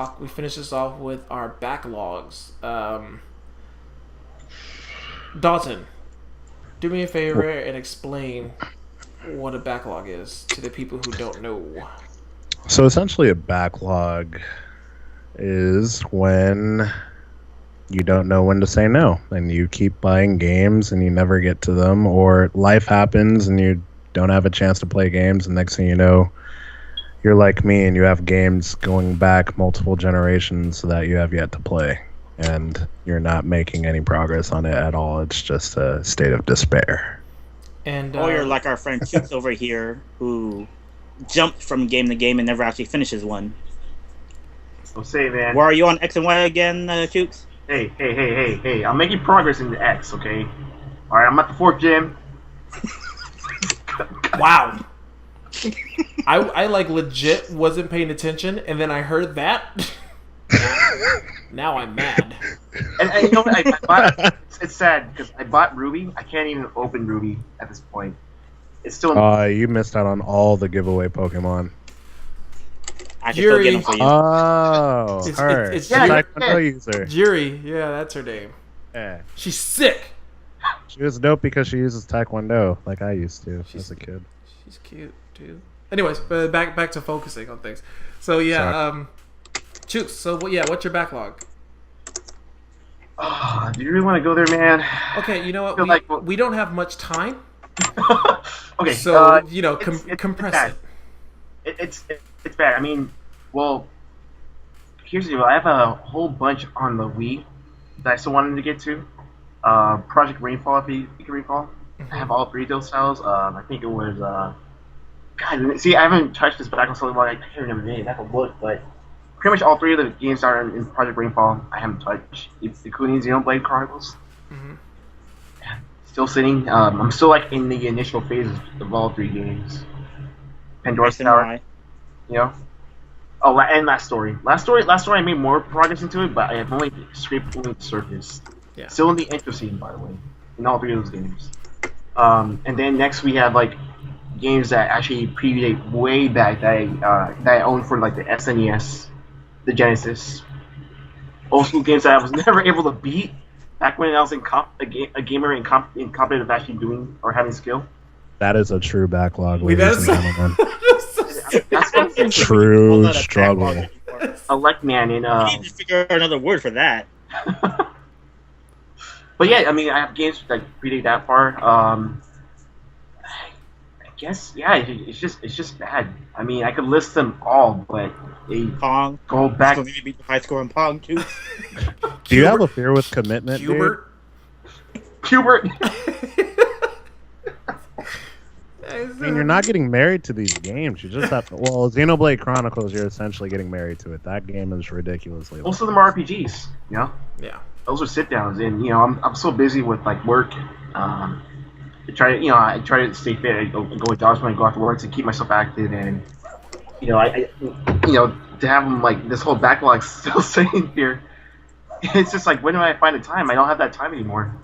talk. We finish this off with our backlogs. Dalton, do me a favor and explain what a backlog is to the people who don't know. So essentially, a backlog is when you don't know when to say no, and you keep buying games and you never get to them, or life happens and you don't have a chance to play games, and next thing you know, you're like me and you have games going back multiple generations that you have yet to play, and you're not making any progress on it at all. It's just a state of despair. And or you're like our friend Chooks over here, who jumped from game to game and never actually finishes one. So say, man. Where are you on X and Y again, Chooks? Hey. I'm making progress in the X, okay? Alright, I'm at the 4th gym. wow. I like legit wasn't paying attention, and then I heard that. Now I'm mad. And you know what? I bought, it's sad because I bought Ruby. I can't even open Ruby at this point. It's still. You missed out on all the giveaway Pokemon. I can still get them for you. Oh, it's Taekwondo user. Jiri, yeah, that's her name. Yeah. She's sick. She was dope because she uses Taekwondo like I used to as a kid. She's cute too. Anyways, back to focusing on things. So yeah, Chooks. So what's your backlog? Oh, do you really want to go there, man? Okay, you know what? We don't have much time. Okay, so compress it. It's bad. I mean, well, here's the deal. I have a whole bunch on the Wii that I still wanted to get to. Project Rainfall, if you can recall. I have all 3 of those styles. I think it was God. See, I haven't touched this backlog so long. I can't remember the name. I have to look, but pretty much all 3 of the games that are in Project Rainfall I haven't touched, including Xenoblade Chronicles. Mm-hmm. Still sitting. I'm still like in the initial phases of all 3 games. Pandora's Tower. You know. Oh, and Last Story. Last Story. I made more progress into it, but I have only scraped only the surface. Yeah. Still in the intro scene, by the way, in all 3 of those games. And then next we have like games that actually predate way back that I owned for like the SNES, the Genesis. Old school games that I was never able to beat back when I was a gamer in competitive actually doing or having skill. That is a true backlog, ladies and gentlemen. That's what true struggle. Elect man in. You need to figure out another word for that. But yeah, I mean, I have games that predate that far. I guess it's just bad. I mean, I could list them all, but they Pong. Go back. Still need to beat the high score in Pong too. Do you have a fear with commitment, Hubert? Hubert. I mean, you're not getting married to these games. You just have to. Well, Xenoblade Chronicles, you're essentially getting married to it. That game is ridiculously. Most of them are RPGs, you know. Yeah. Those are sit downs, and you know, I'm so busy with like work. I try to stay fit. I go with dogs when I go after work to keep myself active, and you know, I to have them like this whole backlog still sitting here. It's just like, when do I find the time? I don't have that time anymore.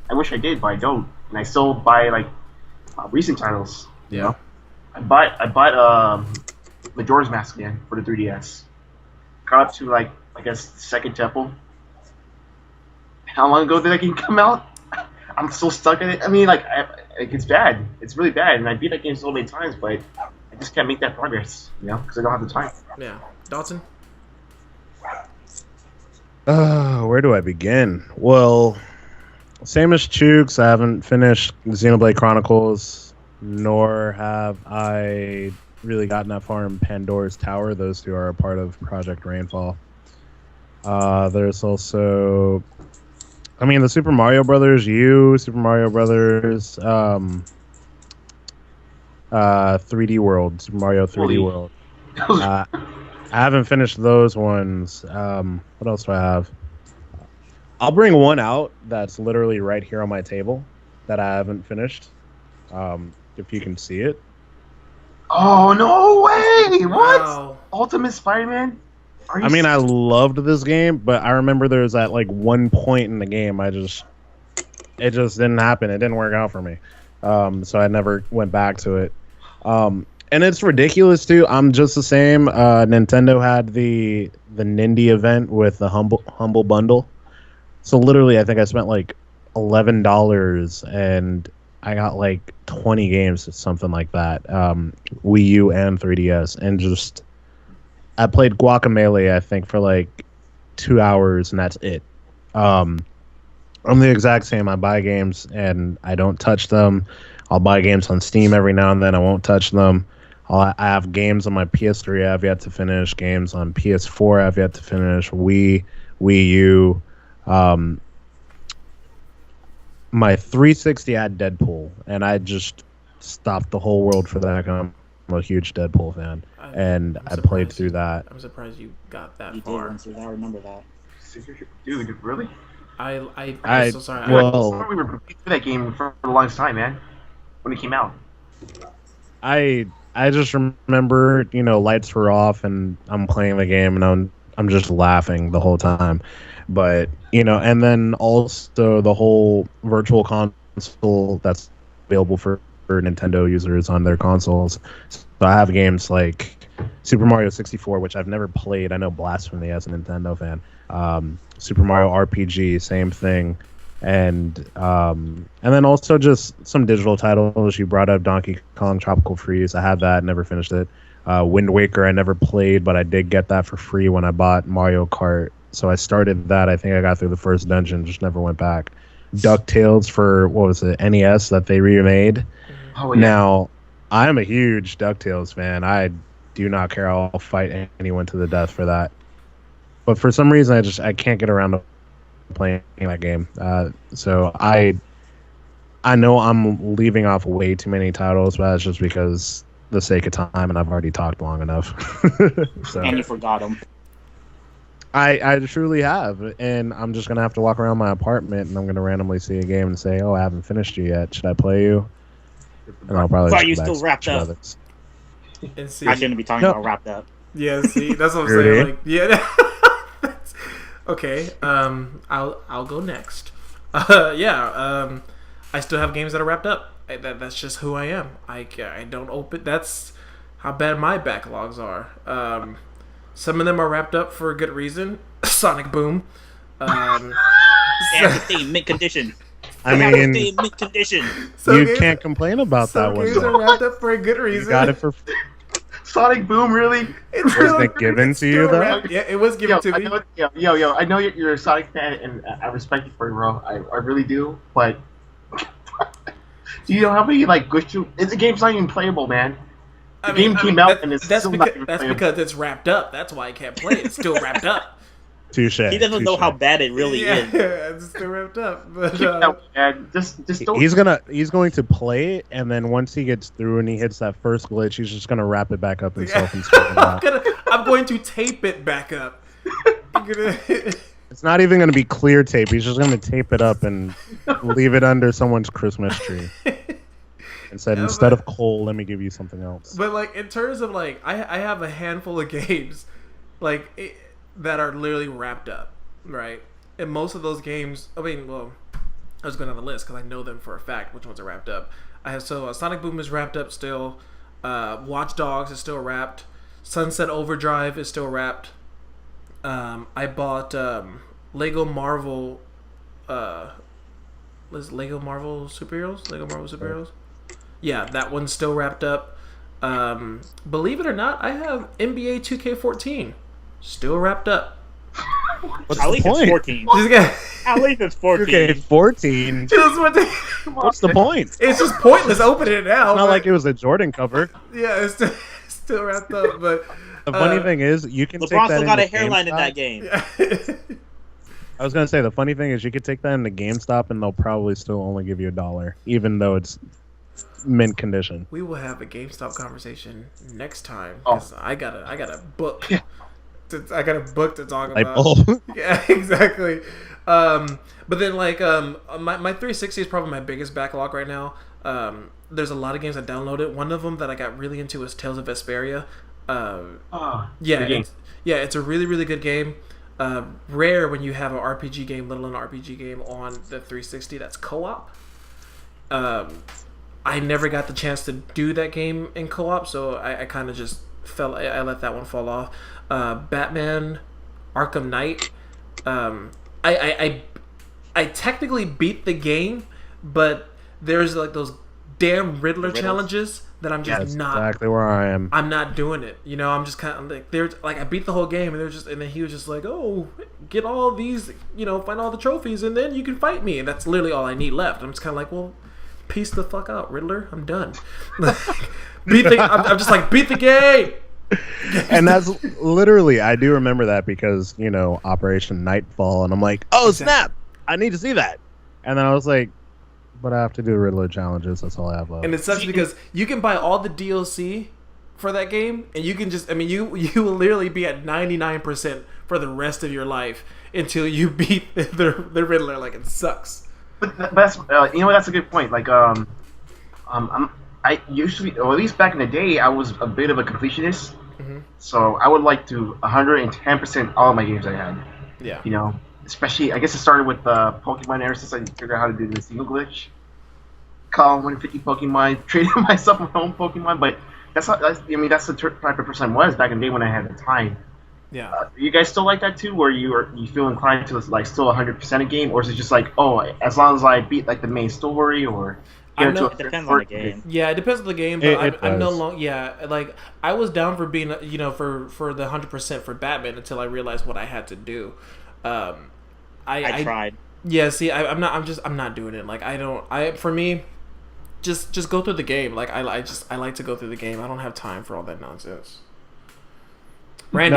I wish I did, but I don't, and I still buy like recent titles. Yeah. You know? I bought Majora's Mask again for the 3DS. Got up to like, I guess, the second temple. How long ago did that game come out? I'm still stuck in it. I mean, like it's bad. It's really bad, and I beat that game so many times, but I just can't make that progress, you know, because I don't have the time. Yeah. Dalton? Where do I begin? Well, same as Chooks, I haven't finished Xenoblade Chronicles, nor have I really gotten that far in Pandora's Tower. Those 2 are a part of Project Rainfall. There's also, I mean, the Super Mario Brothers Super Mario Brothers 3D World, Super Mario 3D World. I haven't finished those ones. What else do I have? I'll bring one out that's literally right here on my table that I haven't finished. If you can see it. Oh, no way! What? Wow. Ultimate Spider-Man? I mean, I loved this game, but I remember there was that like one point in the game it just didn't happen. It didn't work out for me. So I never went back to it. And it's ridiculous too. I'm just the same. Nintendo had the Nindy event with the humble bundle. So literally, I think I spent like $11, and I got like 20 games, something like that. Wii U and 3DS, and just I played Guacamelee, I think, for like 2 hours, and that's it. I'm the exact same. I buy games and I don't touch them. I'll buy games on Steam every now and then. I won't touch them. I have games on my PS3 I've yet to finish. Games on PS4 I've yet to finish. Wii U. My 360 had Deadpool, and I just stopped the whole world for that. I'm a huge Deadpool fan, and I played through that. I'm surprised you got that You far. did, I remember that. Dude, really? I'm so sorry. We were playing that game for the longest time, man. When it came out. I just remember, lights were off, and I'm playing the game, and I'm just laughing the whole time. But and then also the whole virtual console that's available for Nintendo users on their consoles. So I have games like Super Mario 64, which I've never played. I know blasphemy as a Nintendo fan. Super Mario RPG, same thing. And then also just some digital titles. You brought up Donkey Kong Tropical Freeze. I have that, never finished it. Wind Waker I never played, but I did get that for free when I bought Mario Kart. So I started that. I think I got through the first dungeon, just never went back. DuckTales for, what was it, NES that they remade. Oh, yeah. Now, I'm a huge DuckTales fan. I do not care. I'll fight anyone to the death for that. But for some reason, I can't get around to playing that game. So I know I'm leaving off way too many titles, but that's just because the sake of time, and I've already talked long enough. So. And you forgot them. I truly have, and I'm just gonna have to walk around my apartment, and I'm gonna randomly see a game and say, "Oh, I haven't finished you yet. Should I play you?" And I'll probably. Why are you still wrapped up? And see, I shouldn't be talking about wrapped up. Yeah, see, that's what I'm saying. Like, yeah. Okay. I'll go next. I still have games that are wrapped up. That's just who I am. I don't open. That's how bad my backlogs are. Some of them are wrapped up for a good reason. Sonic Boom. Everything mint condition. I mean, mint condition. You can't complain about that one. Some games are wrapped up for a good reason. You got it for. Sonic Boom, really? Was it given to you though? Yeah, it was given to me. I know you're a Sonic fan, and I respect you for it, bro. I really do. But do you know how many the game's not even playable, man. The game came out and it's still not even playable. That's because it's wrapped up. That's why I can't play it. It's still wrapped up. Touche. He doesn't know how bad it really is. Yeah, it's still wrapped up. But just don't. He's going to play it, and then once he gets through and he hits that first glitch, he's just gonna wrap it back up himself and spin it out. I'm going to tape it back up. It's not even gonna be clear tape. He's just gonna tape it up and leave it under someone's Christmas tree. Instead of coal, let me give you something else. But in terms of I have a handful of games that are literally wrapped up, right? And most of those games, I was going down the list because I know them for a fact which ones are wrapped up. Sonic Boom is wrapped up still. Watch Dogs is still wrapped. Sunset Overdrive is still wrapped. I bought Lego Marvel. Lego Marvel Superheroes. Yeah, that one's still wrapped up. Believe it or not, I have NBA 2K14 still wrapped up. What's At the least point? it's 14. At least it's 14. Okay, 14. What's the point? It's just pointless opening it now. It's not like it was a Jordan cover. Yeah, it's still wrapped up. But the funny thing is, you can LeBron take that still got a into hairline GameStop. in that game. Yeah. I was gonna say the funny thing is you could take that into GameStop and they'll probably still only give you $1, even though it's mint condition. We will have a GameStop conversation next time because I got a book. I got a book to talk about. Yeah, exactly. But then my 360 is probably my biggest backlog right now. There's a lot of games I downloaded. One of them that I got really into is Tales of Vesperia. It's a really, really good game. Rare when you have an RPG game, let alone an RPG game on the 360 that's co-op. I never got the chance to do that game in co-op, so I kind of just I let that one fall off. Batman, Arkham Knight. I technically beat the game, but there's like those damn Riddler challenges that I'm just That's not. exactly where I am. I'm not doing it. You know, I'm just kind of like there's like I beat the whole game, and and then he was just like, oh, get all these, find all the trophies, and then you can fight me, and that's literally all I need left. I'm just kind of like, well, peace the fuck out, Riddler. I'm done. I'm just like, beat the game. And that's literally, I do remember that because, Operation Nightfall, and I'm like, oh, snap, I need to see that. And then I was like, but I have to do Riddler challenges. That's all I have left. And it sucks because you can buy all the DLC for that game, and you can just, you will literally be at 99% for the rest of your life until you beat the Riddler. Like, it sucks. But that's that's a good point. Like I usually, or at least back in the day, I was a bit of a completionist. Mm-hmm. So I would like to 110% all of my games I had. Yeah. Especially, I guess it started with Pokemon ever since I figured out how to do the single glitch. Call 150 Pokemon, traded myself my own Pokemon, but that's the type of person I was back in the day when I had the time. Yeah. You guys still like that too, where you feel inclined to like still 100% a game, or is it just like, oh, as long as I beat like the main story, or it depends on the game. Yeah, it depends on the game, but I'm no does. longer. Yeah, like I was down for being, for the 100% for Batman until I realized what I had to do. I tried. Yeah, see, I'm not doing it. Like for me, just go through the game. Like I like to go through the game. I don't have time for all that nonsense. Randy,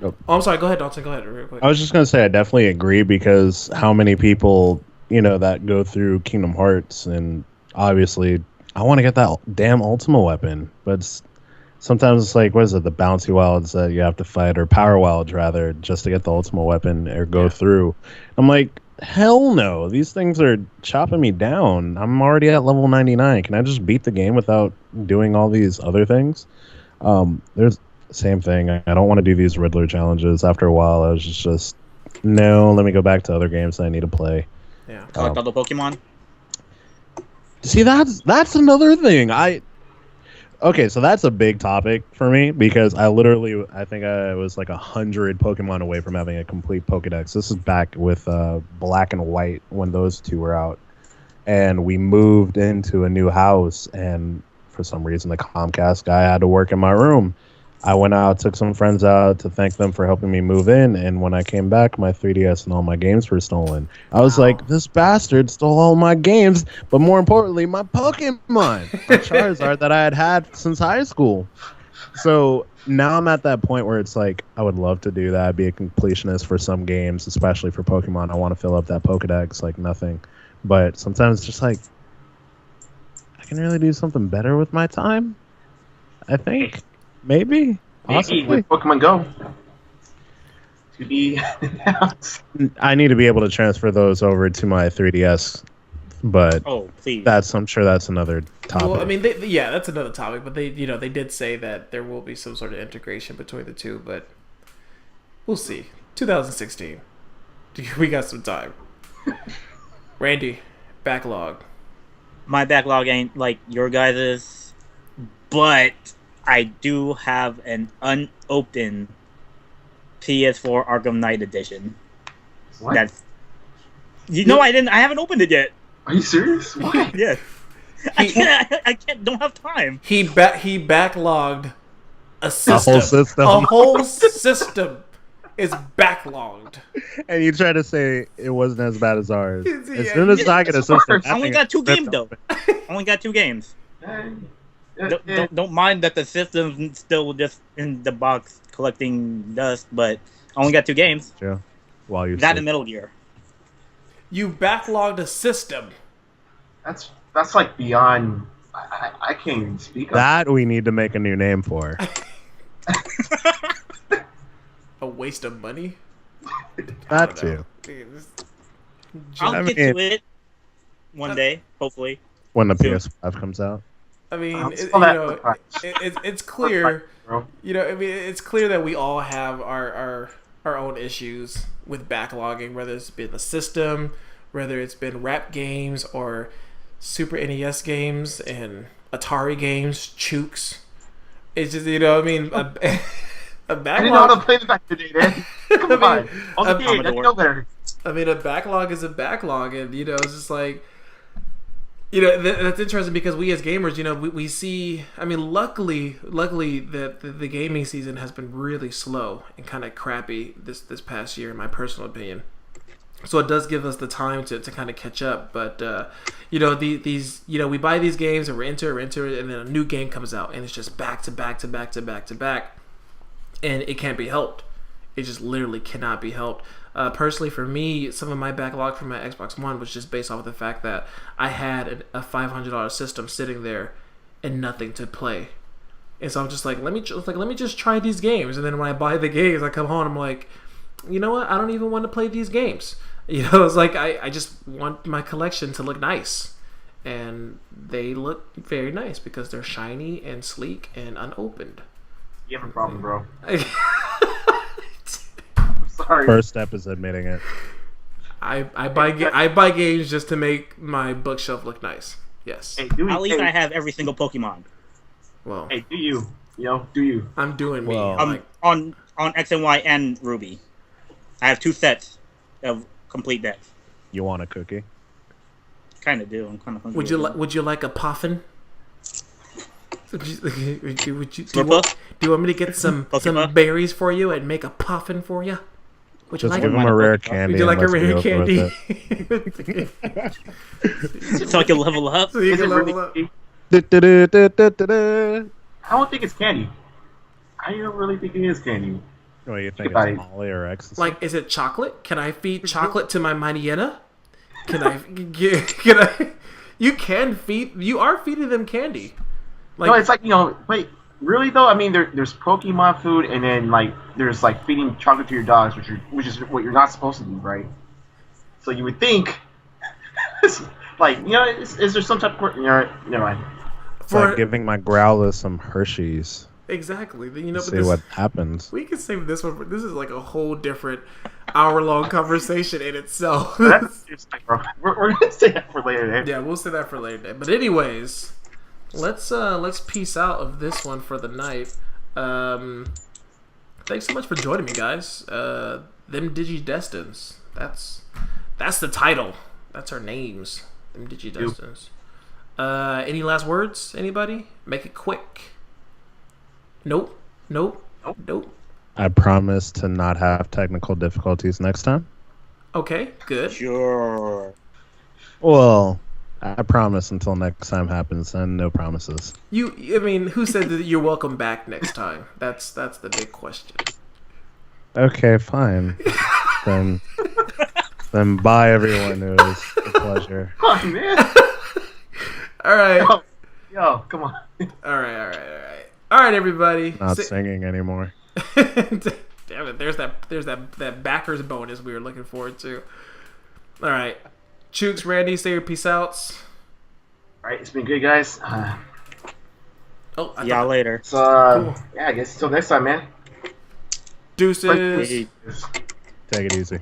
No, I'm sorry. Go ahead, Dalton. Go ahead, real quick. I was just gonna say I definitely agree because how many people that go through Kingdom Hearts, and obviously I want to get that damn Ultima weapon, but sometimes it's like, what is it, the bouncy wilds that you have to fight, or power wilds rather, just to get the Ultima weapon or go through. I'm like, hell no, these things are chopping me down. I'm already at level 99. Can I just beat the game without doing all these other things? There's same thing. I don't want to do these Riddler challenges. After a while, I was just no, let me go back to other games that I need to play. Yeah. Collect all the Pokemon. See, that's another thing. Okay, so that's a big topic for me because I think I was like 100 Pokemon away from having a complete Pokedex. This is back with Black and White when those two were out, and we moved into a new house, and for some reason the Comcast guy had to work in my room. I went out, took some friends out to thank them for helping me move in, and when I came back, my 3DS and all my games were stolen. I was like, this bastard stole all my games, but more importantly, my Pokemon, my Charizard that I had since high school. So now I'm at that point where it's like, I would love to do that, be a completionist for some games, especially for Pokemon. I want to fill up that Pokedex like nothing. But sometimes it's just like, I can really do something better with my time, I think. Maybe with Pokemon Go. To be I need to be able to transfer those over to my 3DS, but please. I'm sure that's another topic. Well, I mean, that's another topic, but they did say that there will be some sort of integration between the two, but we'll see. 2016, we got some time. Randy, backlog. My backlog ain't like your guys's, but I do have an unopened PS4 Arkham Knight edition. What? I haven't opened it yet. Are you serious? Why? Yes. I can't. Don't have time. He backlogged a system. A whole system is backlogged. And you try to say it wasn't as bad as ours. As soon as I get a system, I only got 2 games though. Only got 2 games. Don't mind that the system's still just in the box collecting dust, but I only got 2 games. Yeah. While you that in Metal Gear. You backlogged a system. That's like beyond. I can't even speak. That we need to make a new name for. A waste of money. That too. I'll get to it one day, hopefully. When the PS5 comes out. I mean, it's clear. It's clear that we all have our own issues with backlogging, whether it's been the system, whether it's been rap games or Super NES games and Atari games, Chooks. It's just, you know, I mean, a backlog. I didn't know how to play the back in the day, man. Come on. I was a kid. I didn't know better. I mean, a backlog is a backlog, and you know, it's just like, you know, that's interesting because we as gamers, you know, we see. I mean, luckily, that the gaming season has been really slow and kind of crappy this past year, in my personal opinion. So it does give us the time to kind of catch up. But you know, these you know, we buy these games and we're into it, and then a new game comes out, and it's just back to back to back to back to back, and it can't be helped. It just literally cannot be helped. Personally, for me, some of my backlog for my Xbox One was just based off of the fact that I had a $500 system sitting there and nothing to play, and so I'm just like, let me just try these games. And then when I buy the games, I come home, I'm like, you know what? I don't even want to play these games. You know, it's like I just want my collection to look nice, and they look very nice because they're shiny and sleek and unopened. You have a problem, bro. Sorry. First step is admitting it. I buy games just to make my bookshelf look nice. Yes. Hey, At least I have every single Pokemon. Well, hey, do you? Yo, do you? I'm doing me. Well, Like, On X and Y and Ruby, I have 2 sets of complete decks. You want a cookie? Kind of do. I'm kind of hungry. would you like a puffin? Do you want me to get some Pokemon? berries for you and make a puffin for you? Would you Just like give him a rare candy. Would you like a and let's rare be over candy? with it. So I can level up. So you Is can it level really up. candy? Du-du-du-du-du-du-du. I don't think it's candy. I don't really think it is candy. What do you think? Goodbye. It's Molly or ecstasy? Like, is it chocolate? Can I feed chocolate to my Mariana? Can I? You are feeding them candy. Like, No, it's like, you know, wait, really though? I mean, there's Pokemon food, and then like there's like feeding chocolate to your dogs, which is what you're not supposed to do, right? So you would think, like, you know, is there some type of, you know, never mind. It's like giving my Growlithe some Hershey's. Exactly. You know, but See what happens. we can save this one. This is like a whole different hour-long conversation in itself. That's just, bro. We're gonna say that for later. Man. Yeah, we'll say that for later day. But anyways, let's peace out of this one for the night. Thanks so much for joining me, guys. Them DigiDestins. That's the title. That's our names. Them DigiDestins. Any last words? Anybody? Make it quick. Nope. I promise to not have technical difficulties next time. Okay, good. Sure. Well, I promise until next time happens, and no promises. I mean, who said that you're welcome back next time? That's the big question. Okay, fine. then bye, everyone. It was a pleasure. Come on, man. All right. Yo, come on. All right, everybody. Not singing anymore. Damn it! There's that backers bonus we were looking forward to. All right, Chooks, Randy, say your peace outs. All right, it's been good, guys. Y'all later. So, yeah, I guess until next time, man. Deuces. Hey. Take it easy.